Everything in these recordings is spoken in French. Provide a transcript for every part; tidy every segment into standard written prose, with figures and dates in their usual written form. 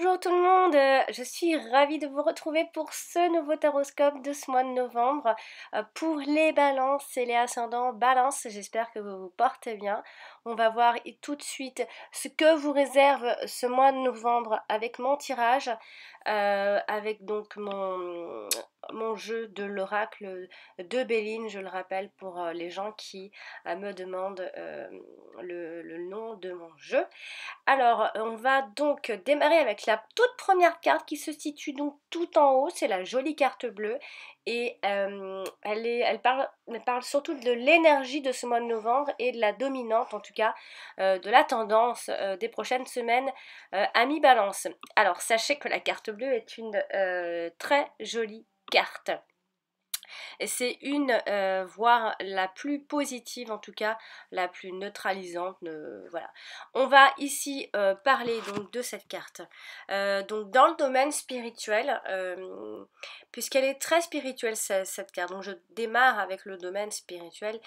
Bonjour tout le monde, je suis ravie de vous retrouver pour ce nouveau taroscope de ce mois de novembre pour les balances et les ascendants balance. J'espère que vous vous portez bien. On va voir tout de suite ce que vous réserve ce mois de novembre avec mon tirage, avec donc mon jeu de l'oracle de Béline, je le rappelle pour les gens qui me demandent le nom de mon jeu. Alors, on va donc démarrer avec la toute première carte qui se situe donc tout en haut, c'est la jolie carte bleue et elle parle surtout de l'énergie de ce mois de novembre et de la dominante, en tout cas de la tendance des prochaines semaines à mi-balance. Alors, sachez que la carte bleue est une très jolie carte. Et c'est une, voire la plus positive en tout cas, la plus neutralisante, voilà. On va ici parler donc de cette carte. Donc dans le domaine spirituel, puisqu'elle est très spirituelle cette carte, donc je démarre avec le domaine spirituel.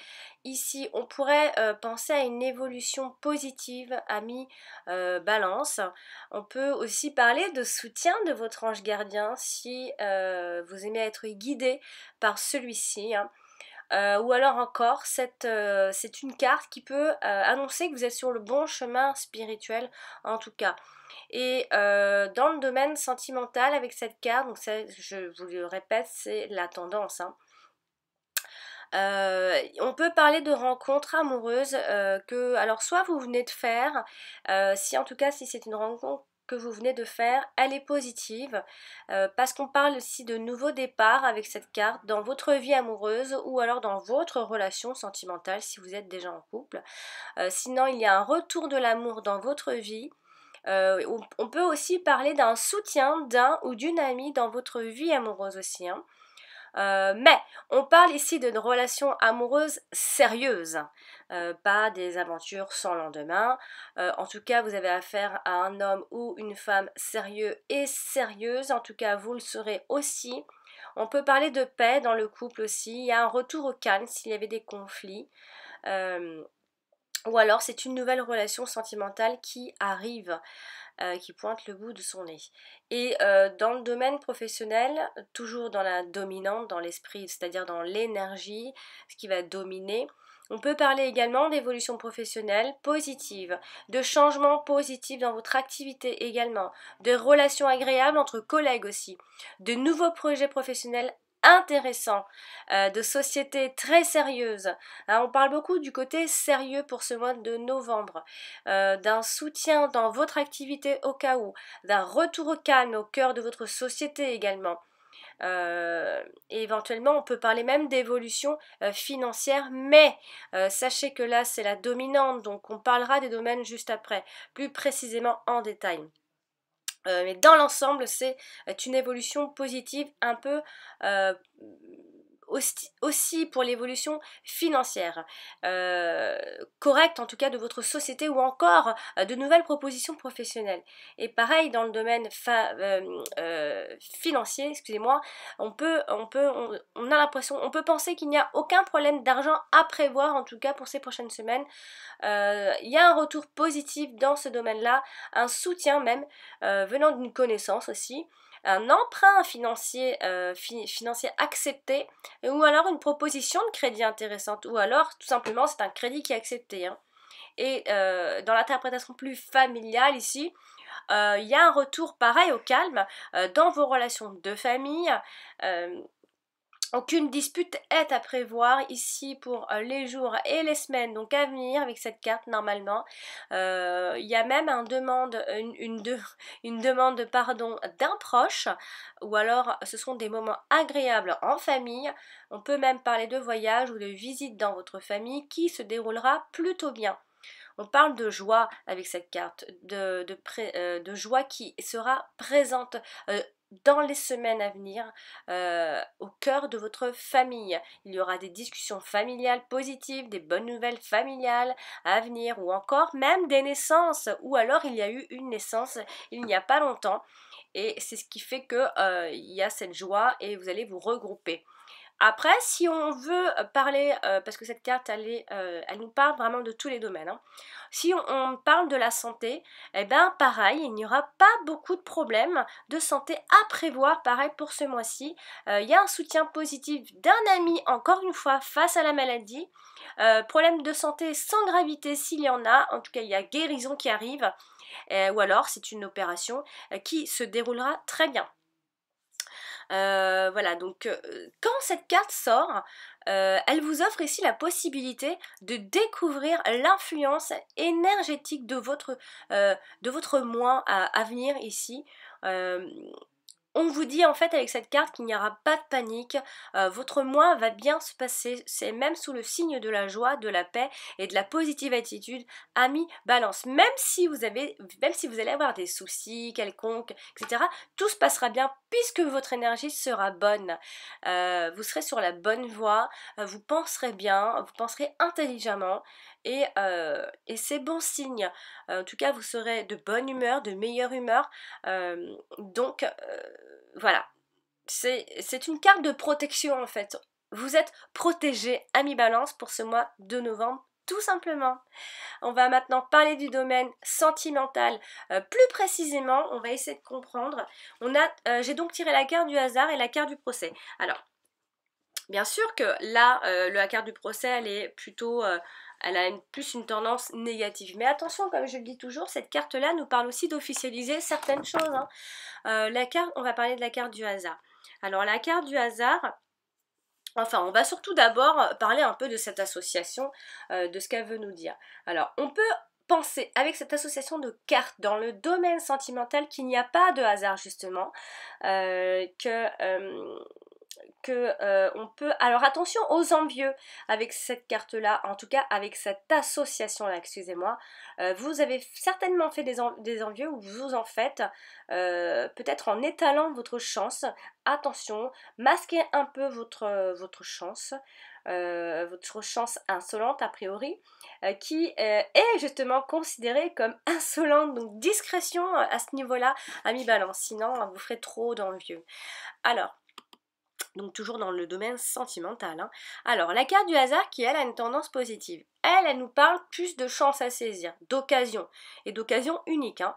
Ici, on pourrait penser à une évolution positive à mi-balance. On peut aussi parler de soutien de votre ange gardien si vous aimez être guidé par celui-ci, hein. Ou alors encore, c'est une carte qui peut annoncer que vous êtes sur le bon chemin spirituel en tout cas. Et dans le domaine sentimental avec cette carte, donc ça, je vous le répète, c'est la tendance, hein. On peut parler de rencontres amoureuses que, alors soit vous venez de faire, si en tout cas si c'est une rencontre que vous venez de faire, elle est positive, parce qu'on parle aussi de nouveaux départs avec cette carte dans votre vie amoureuse ou alors dans votre relation sentimentale si vous êtes déjà en couple. Sinon il y a un retour de l'amour dans votre vie. On peut aussi parler d'un soutien d'un ou d'une amie dans votre vie amoureuse aussi, hein. Mais on parle ici d'une relation amoureuse sérieuse, pas des aventures sans lendemain. En tout cas, vous avez affaire à un homme ou une femme sérieux et sérieuse, en tout cas vous le serez aussi. On peut parler de paix dans le couple aussi, il y a un retour au calme s'il y avait des conflits. Ou alors c'est une nouvelle relation sentimentale qui arrive, qui pointe le bout de son nez. Et dans le domaine professionnel, toujours dans la dominante, dans l'esprit, c'est-à-dire dans l'énergie, ce qui va dominer, on peut parler également d'évolution professionnelle positive, de changements positifs dans votre activité également, de relations agréables entre collègues aussi, de nouveaux projets professionnels intéressants, de sociétés très sérieuses. On parle beaucoup du côté sérieux pour ce mois de novembre, d'un soutien dans votre activité au cas où, d'un retour au calme au cœur de votre société également. Et éventuellement on peut parler même d'évolution financière, mais sachez que là c'est la dominante, donc on parlera des domaines juste après, plus précisément en détail. Mais dans l'ensemble c'est une évolution positive, un peu aussi pour l'évolution financière, correcte en tout cas de votre société, ou encore de nouvelles propositions professionnelles. Et pareil dans le domaine financier, excusez-moi, on a l'impression, on peut penser qu'il n'y a aucun problème d'argent à prévoir, en tout cas pour ces prochaines semaines. Il y a un retour positif dans ce domaine-là, un soutien même venant d'une connaissance aussi, un emprunt financier, financier accepté, ou alors une proposition de crédit intéressante, ou alors tout simplement c'est un crédit qui est accepté, hein. Et dans l'interprétation plus familiale ici, il y a un retour pareil au calme dans vos relations de famille. Aucune dispute est à prévoir ici pour les jours et les semaines donc à venir avec cette carte normalement. Il y a même une demande pardon, d'un proche, ou alors ce sont des moments agréables en famille. On peut même parler de voyage ou de visite dans votre famille qui se déroulera plutôt bien. On parle de joie avec cette carte, de joie qui sera présente dans les semaines à venir, au cœur de votre famille. Il y aura des discussions familiales positives, des bonnes nouvelles familiales à venir, ou encore même des naissances, ou alors il y a eu une naissance il n'y a pas longtemps, et c'est ce qui fait que il y a cette joie et vous allez vous regrouper. Après, si on veut parler, parce que cette carte, elle nous parle vraiment de tous les domaines, hein. Si on parle de la santé, eh bien pareil, il n'y aura pas beaucoup de problèmes de santé à prévoir, pareil pour ce mois-ci. Il y a un soutien positif d'un ami, encore une fois, face à la maladie. Problème de santé sans gravité s'il y en a, en tout cas il y a guérison qui arrive, ou alors c'est une opération qui se déroulera très bien. Voilà, donc quand cette carte sort, elle vous offre ici la possibilité de découvrir l'influence énergétique de votre mois à venir ici. Euh, on vous dit en fait avec cette carte qu'il n'y aura pas de panique, votre mois va bien se passer, c'est même sous le signe de la joie, de la paix et de la positive attitude, ami balance. Même si vous allez avoir des soucis quelconques, etc., tout se passera bien puisque votre énergie sera bonne. Vous serez sur la bonne voie, vous penserez bien, vous penserez intelligemment et c'est bon signe. En tout cas, vous serez de bonne humeur, de meilleure humeur. Donc voilà, c'est une carte de protection en fait. Vous êtes protégé, ami Balance, pour ce mois de novembre, tout simplement. On va maintenant parler du domaine sentimental. Plus précisément, on va essayer de comprendre. J'ai donc tiré la carte du hasard et la carte du procès. Alors, bien sûr que là, la carte du procès, elle a plus une tendance négative. Mais attention, comme je le dis toujours, cette carte-là nous parle aussi d'officialiser certaines choses, hein. On va parler de la carte du hasard. Alors la carte du hasard, enfin on va surtout d'abord parler un peu de cette association, de ce qu'elle veut nous dire. Alors on peut penser avec cette association de cartes dans le domaine sentimental qu'il n'y a pas de hasard justement, on peut, alors attention aux envieux avec cette carte là, en tout cas avec cette association là, excusez-moi. Vous avez certainement fait des envieux ou vous en faites, peut-être en étalant votre chance. Attention, masquez un peu votre chance, votre chance insolente a priori, qui est justement considérée comme insolente, donc discrétion à ce niveau là, ami Balance, sinon vous ferez trop d'envieux. Alors donc toujours dans le domaine sentimental, hein. Alors, la carte du hasard qui, elle, a une tendance positive. Elle nous parle plus de chance à saisir, d'occasion, et d'occasion unique, hein,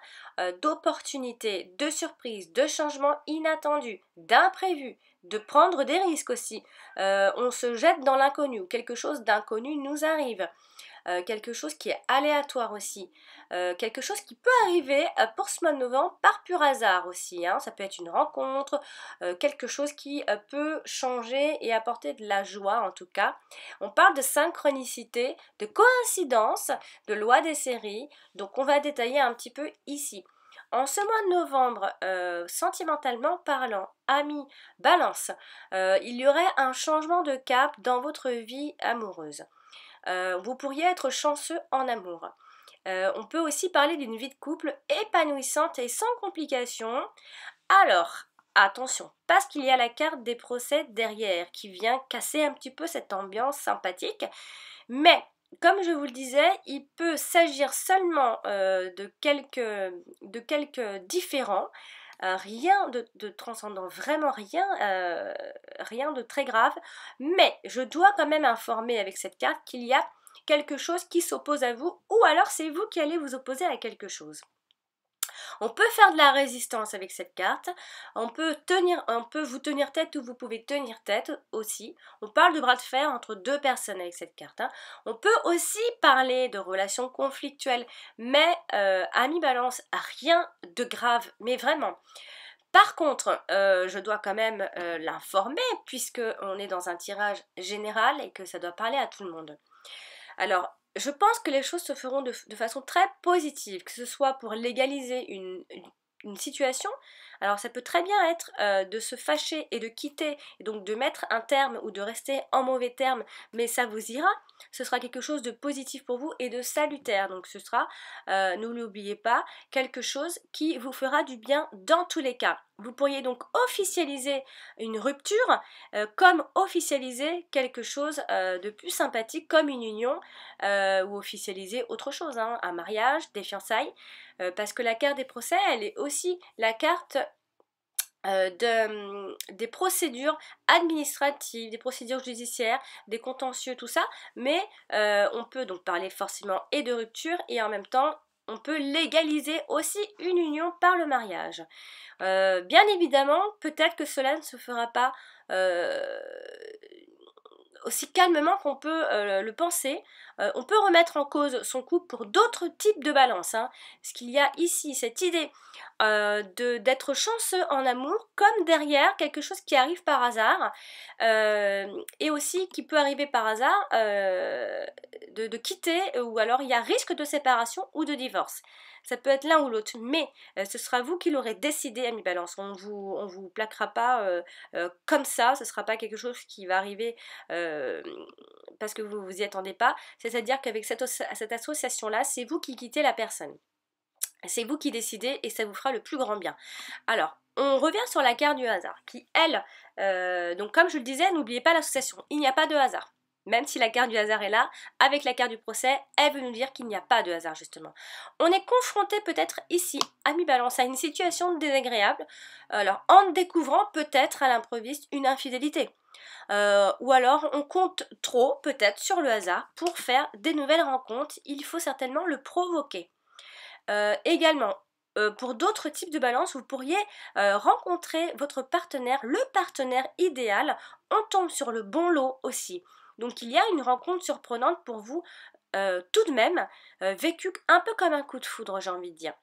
d'opportunités, de surprises, de changements inattendus, d'imprévus, de prendre des risques aussi. On se jette dans l'inconnu, ou quelque chose d'inconnu nous arrive. Quelque chose qui est aléatoire aussi, quelque chose qui peut arriver pour ce mois de novembre par pur hasard aussi, hein. Ça peut être une rencontre, quelque chose qui peut changer et apporter de la joie en tout cas. On parle de synchronicité, de coïncidence, de loi des séries, donc on va détailler un petit peu ici. En ce mois de novembre, sentimentalement parlant, amis, balance, il y aurait un changement de cap dans votre vie amoureuse. Vous pourriez être chanceux en amour. On peut aussi parler d'une vie de couple épanouissante et sans complications. Alors, attention, parce qu'il y a la carte des procès derrière qui vient casser un petit peu cette ambiance sympathique. Mais, comme je vous le disais, il peut s'agir seulement de quelques différends. Rien de transcendant, vraiment rien, rien de très grave, mais je dois quand même informer avec cette carte qu'il y a quelque chose qui s'oppose à vous, ou alors c'est vous qui allez vous opposer à quelque chose. On peut faire de la résistance avec cette carte, on peut vous tenir tête ou vous pouvez tenir tête aussi. On parle de bras de fer entre deux personnes avec cette carte, hein. On peut aussi parler de relations conflictuelles, mais ami Balance, rien de grave, mais vraiment. Par contre, je dois quand même l'informer puisque on est dans un tirage général et que ça doit parler à tout le monde. Alors, je pense que les choses se feront de façon très positive, que ce soit pour légaliser une situation. Alors ça peut très bien être de se fâcher et de quitter, et donc de mettre un terme ou de rester en mauvais terme, mais ça vous ira. Ce sera quelque chose de positif pour vous et de salutaire. Donc ce sera, ne l'oubliez pas, quelque chose qui vous fera du bien dans tous les cas. Vous pourriez donc officialiser une rupture comme officialiser quelque chose de plus sympathique comme une union ou officialiser autre chose, hein, un mariage, des fiançailles, parce que la carte des procès, elle est aussi la carte des procédures administratives, des procédures judiciaires, des contentieux, tout ça, mais on peut donc parler forcément et de rupture et en même temps on peut légaliser aussi une union par le mariage. Bien évidemment, peut-être que cela ne se fera pas aussi calmement qu'on peut le penser. On peut remettre en cause son couple pour d'autres types de balances, hein, parce qu'il y a ici cette idée d'être chanceux en amour, comme derrière quelque chose qui arrive par hasard, et aussi qui peut arriver par hasard de quitter, ou alors il y a risque de séparation ou de divorce. Ça peut être l'un ou l'autre, mais ce sera vous qui l'aurez décidé, ami Balance. On vous plaquera pas comme ça, ce ne sera pas quelque chose qui va arriver parce que vous vous y attendez pas. C'est-à-dire qu'avec cette association-là, c'est vous qui quittez la personne. C'est vous qui décidez et ça vous fera le plus grand bien. Alors, on revient sur la carte du hasard, qui elle, donc comme je le disais, n'oubliez pas l'association, il n'y a pas de hasard. Même si la carte du hasard est là, avec la carte du procès, elle veut nous dire qu'il n'y a pas de hasard justement. On est confronté peut-être ici, ami Balance, à une situation désagréable, alors en découvrant peut-être à l'improviste une infidélité. Ou alors on compte trop peut-être sur le hasard pour faire des nouvelles rencontres, il faut certainement le provoquer. Également, pour d'autres types de balances, vous pourriez rencontrer votre partenaire, le partenaire idéal, on tombe sur le bon lot aussi. Donc il y a une rencontre surprenante pour vous tout de même, vécue un peu comme un coup de foudre, j'ai envie de dire.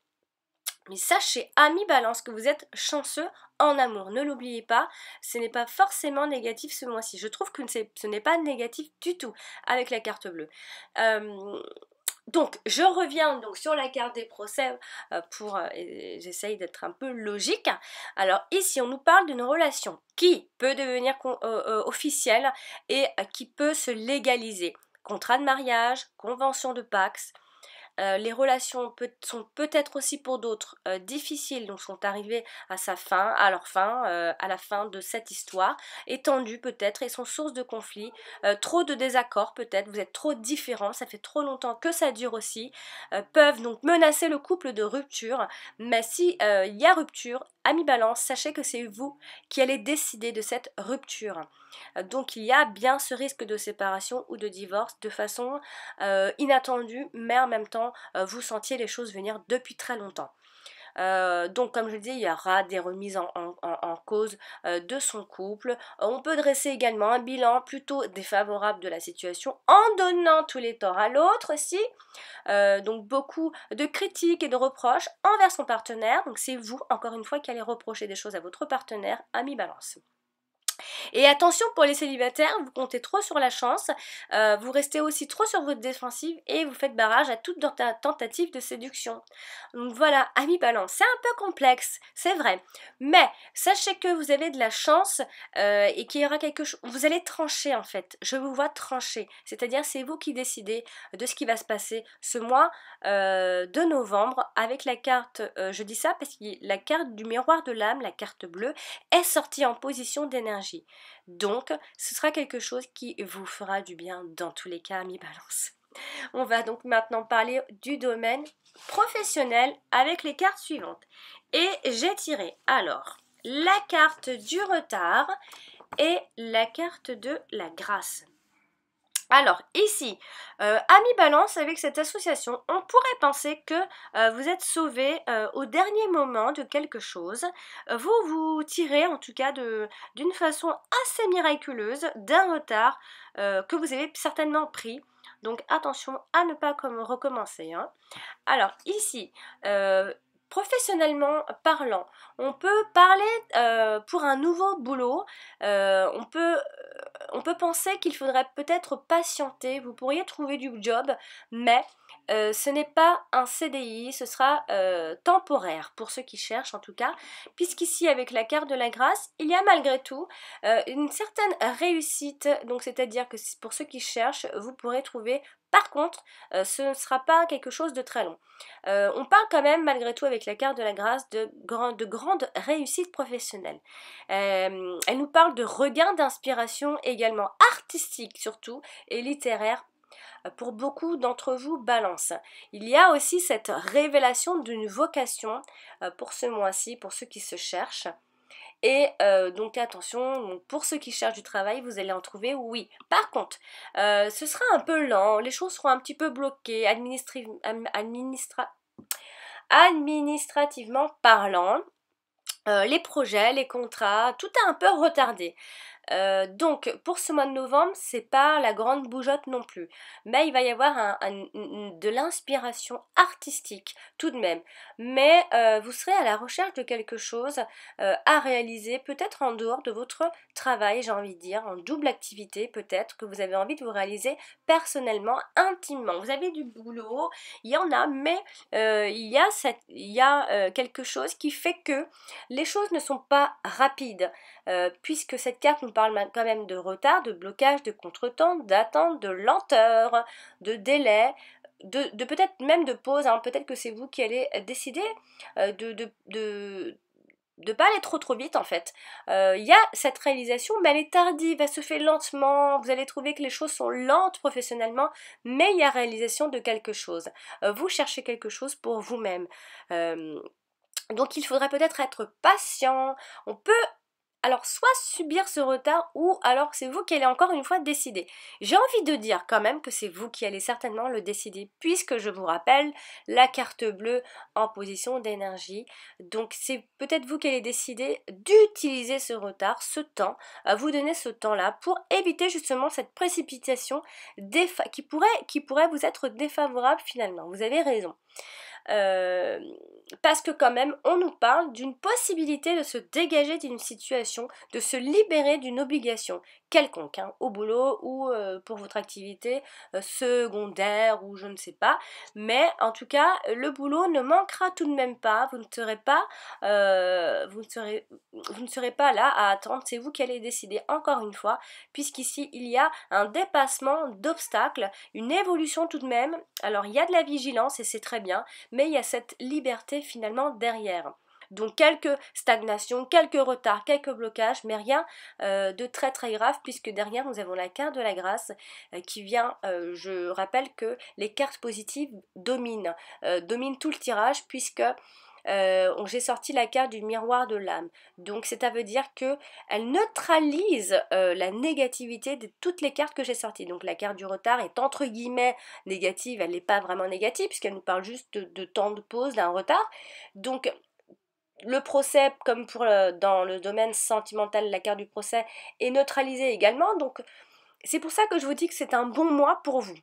Mais sachez, amis Balance, que vous êtes chanceux en amour. Ne l'oubliez pas, ce n'est pas forcément négatif ce mois-ci. Je trouve que ce n'est pas négatif du tout avec la carte bleue. Donc, je reviens donc sur la carte des procès j'essaye d'être un peu logique. Alors ici, on nous parle d'une relation qui peut devenir officielle et qui peut se légaliser. Contrat de mariage, convention de Pacs. Les relations sont peut-être aussi pour d'autres difficiles, donc sont arrivées à leur fin, à la fin de cette histoire, étendues peut-être et sont source de conflits, trop de désaccords peut-être, vous êtes trop différents, ça fait trop longtemps que ça dure aussi, peuvent donc menacer le couple de rupture, mais si il y a rupture, ami Balance, sachez que c'est vous qui allez décider de cette rupture. Donc il y a bien ce risque de séparation ou de divorce de façon inattendue, mais en même temps vous sentiez les choses venir depuis très longtemps. Donc comme je le dis, il y aura des remises en cause de son couple. On peut dresser également un bilan plutôt défavorable de la situation en donnant tous les torts à l'autre aussi. Donc beaucoup de critiques et de reproches envers son partenaire. Donc c'est vous, encore une fois, qui allez reprocher des choses à votre partenaire, ami Balance. Et attention pour les célibataires, vous comptez trop sur la chance, vous restez aussi trop sur votre défensive et vous faites barrage à toute tentative de séduction. Donc voilà, amis Balance, c'est un peu complexe, c'est vrai, mais sachez que vous avez de la chance et qu'il y aura quelque chose, vous allez trancher en fait, je vous vois trancher, c'est-à-dire c'est vous qui décidez de ce qui va se passer ce mois de novembre avec la carte, je dis ça parce que la carte du miroir de l'âme, la carte bleue, est sortie en position d'énergie. Donc, ce sera quelque chose qui vous fera du bien dans tous les cas, amis Balance. On va donc maintenant parler du domaine professionnel avec les cartes suivantes. Et j'ai tiré alors la carte du retard et la carte de la grâce. Alors ici, amis Balance, avec cette association, on pourrait penser que vous êtes sauvé au dernier moment de quelque chose. Vous tirez en tout cas d'une façon assez miraculeuse d'un retard que vous avez certainement pris. Donc attention à ne pas recommencer. Hein. Alors ici, professionnellement parlant, on peut parler pour un nouveau boulot, on peut penser qu'il faudrait peut-être patienter, vous pourriez trouver du job, mais ce n'est pas un CDI, ce sera temporaire pour ceux qui cherchent en tout cas, puisqu'ici avec la carte de la grâce, il y a malgré tout une certaine réussite, donc c'est-à-dire que pour ceux qui cherchent, vous pourrez trouver. Par contre, ce ne sera pas quelque chose de très long. On parle quand même, malgré tout, avec la carte de la grâce, de grandes réussites professionnelles. Elle nous parle de regain d'inspiration également artistique surtout, et littéraire pour beaucoup d'entre vous, Balance. Il y a aussi cette révélation d'une vocation pour ce mois-ci, pour ceux qui se cherchent. Et donc attention, donc pour ceux qui cherchent du travail, vous allez en trouver, oui. Par contre, ce sera un peu lent, les choses seront un petit peu bloquées, administrativement parlant. Les projets, les contrats, tout est un peu retardé. Donc pour ce mois de novembre, c'est pas la grande bougeotte non plus, mais il va y avoir de l'inspiration artistique tout de même. Mais vous serez à la recherche de quelque chose à réaliser, peut-être en dehors de votre travail, j'ai envie de dire, en double activité peut-être, que vous avez envie de vous réaliser personnellement, intimement. Vous avez du boulot, il y en a, mais il y a quelque chose qui fait que les choses ne sont pas rapides. Puisque cette carte nous parle quand même de retard, de blocage, de contretemps, d'attente, de lenteur, de délai, de peut-être même de pause, hein. Peut-être que c'est vous qui allez décider de pas aller trop vite en fait. Il y a cette réalisation, mais elle est tardive, elle se fait lentement, vous allez trouver que les choses sont lentes professionnellement, mais il y a réalisation de quelque chose. Vous cherchez quelque chose pour vous-même. Donc il faudra peut-être être patient, on peut alors soit subir ce retard ou alors c'est vous qui allez encore une fois décider. J'ai envie de dire quand même que c'est vous qui allez certainement le décider puisque je vous rappelle la carte bleue en position d'énergie. Donc c'est peut-être vous qui allez décider d'utiliser ce retard, ce temps, à vous donner ce temps-là pour éviter justement cette précipitation qui pourrait vous être défavorable finalement. Vous avez raison. Parce que quand même on nous parle d'une possibilité de se dégager d'une situation, de se libérer d'une obligation quelconque, hein, au boulot ou pour votre activité secondaire ou je ne sais pas, mais en tout cas le boulot ne manquera tout de même pas, vous ne serez pas vous ne serez pas là à attendre, c'est vous qui allez décider encore une fois, puisqu'ici il y a un dépassement d'obstacles, une évolution tout de même. Alors il y a de la vigilance et c'est très bien, mais il y a cette liberté finalement derrière. Donc quelques stagnations, quelques retards, quelques blocages, mais rien de très très grave puisque derrière nous avons la carte de la grâce qui vient, je rappelle que les cartes positives dominent tout le tirage puisque j'ai sorti la carte du miroir de l'âme. Donc c'est à dire que elle neutralise la négativité de toutes les cartes que j'ai sorties. Donc la carte du retard est entre guillemets négative, elle n'est pas vraiment négative puisqu'elle nous parle juste de temps de pause, d'un retard. Donc le procès, comme dans le domaine sentimental, la carte du procès est neutralisée également. Donc c'est pour ça que je vous dis que c'est un bon mois pour vous.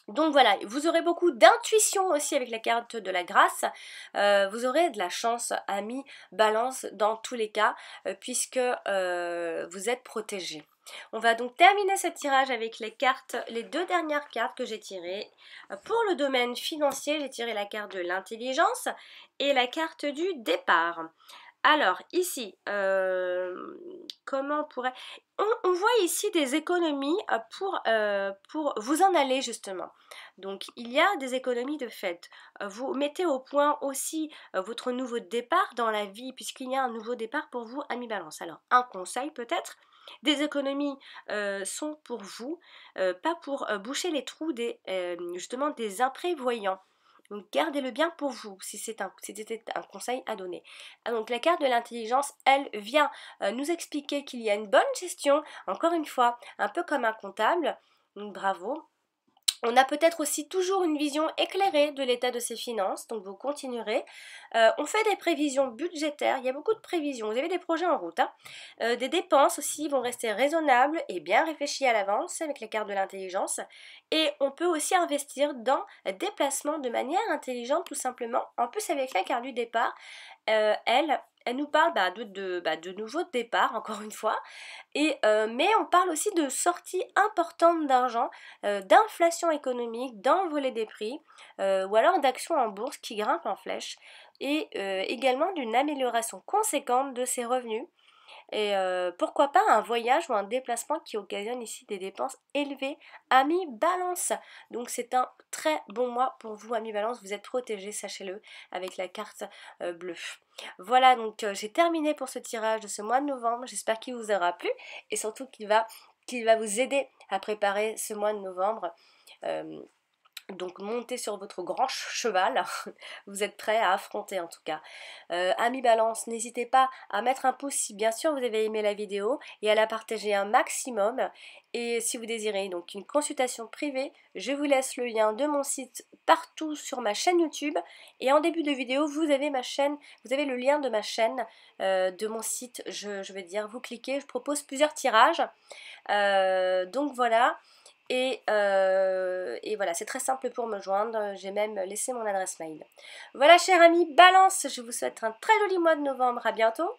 Donc voilà, vous aurez beaucoup d'intuition aussi avec la carte de la grâce. Vous aurez de la chance, amis Balance, dans tous les cas, puisque vous êtes protégés. On va donc terminer ce tirage avec les deux dernières cartes que j'ai tirées. Pour le domaine financier, j'ai tiré la carte de l'intelligence et la carte du départ. Alors, ici, comment on pourrait... On voit ici des économies pour vous en aller justement. Donc, il y a des économies de fait. Vous mettez au point aussi votre nouveau départ dans la vie, puisqu'il y a un nouveau départ pour vous, amis Balance. Alors, un conseil peut-être, des économies sont pour vous, pas pour boucher les trous justement des imprévoyants. Donc gardez-le bien pour vous si c'était un conseil à donner. Donc la carte de l'intelligence, elle vient nous expliquer qu'il y a une bonne gestion, encore une fois, un peu comme un comptable. Donc bravo. On a peut-être aussi toujours une vision éclairée de l'état de ses finances, donc vous continuerez. On fait des prévisions budgétaires, il y a beaucoup de prévisions, vous avez des projets en route. Hein. Des dépenses aussi vont rester raisonnables et bien réfléchies à l'avance avec la carte de l'intelligence. Et on peut aussi investir dans des placements de manière intelligente tout simplement. En plus avec la carte du départ, elle nous parle de nouveaux départs, encore une fois, mais on parle aussi de sorties importantes d'argent, d'inflation économique, d'envolée des prix, ou alors d'actions en bourse qui grimpent en flèche, et également d'une amélioration conséquente de ses revenus. Et pourquoi pas un voyage ou un déplacement qui occasionne ici des dépenses élevées, amis Balance. Donc c'est un très bon mois pour vous, amis Balance, vous êtes protégés, sachez-le, avec la carte bleue. Voilà, donc j'ai terminé pour ce tirage de ce mois de novembre, j'espère qu'il vous aura plu et surtout qu'il va vous aider à préparer ce mois de novembre. Donc montez sur votre grand cheval, vous êtes prêts à affronter en tout cas. Amis Balance, n'hésitez pas à mettre un pouce si bien sûr vous avez aimé la vidéo et à la partager un maximum. Et si vous désirez donc une consultation privée, je vous laisse le lien de mon site partout sur ma chaîne YouTube. Et en début de vidéo, vous avez ma chaîne, vous avez le lien de ma chaîne, de mon site, je vais dire, vous cliquez, je propose plusieurs tirages. Donc voilà. Et voilà, c'est très simple pour me joindre, j'ai même laissé mon adresse mail. Voilà, chers amis, Balance, je vous souhaite un très joli mois de novembre, à bientôt.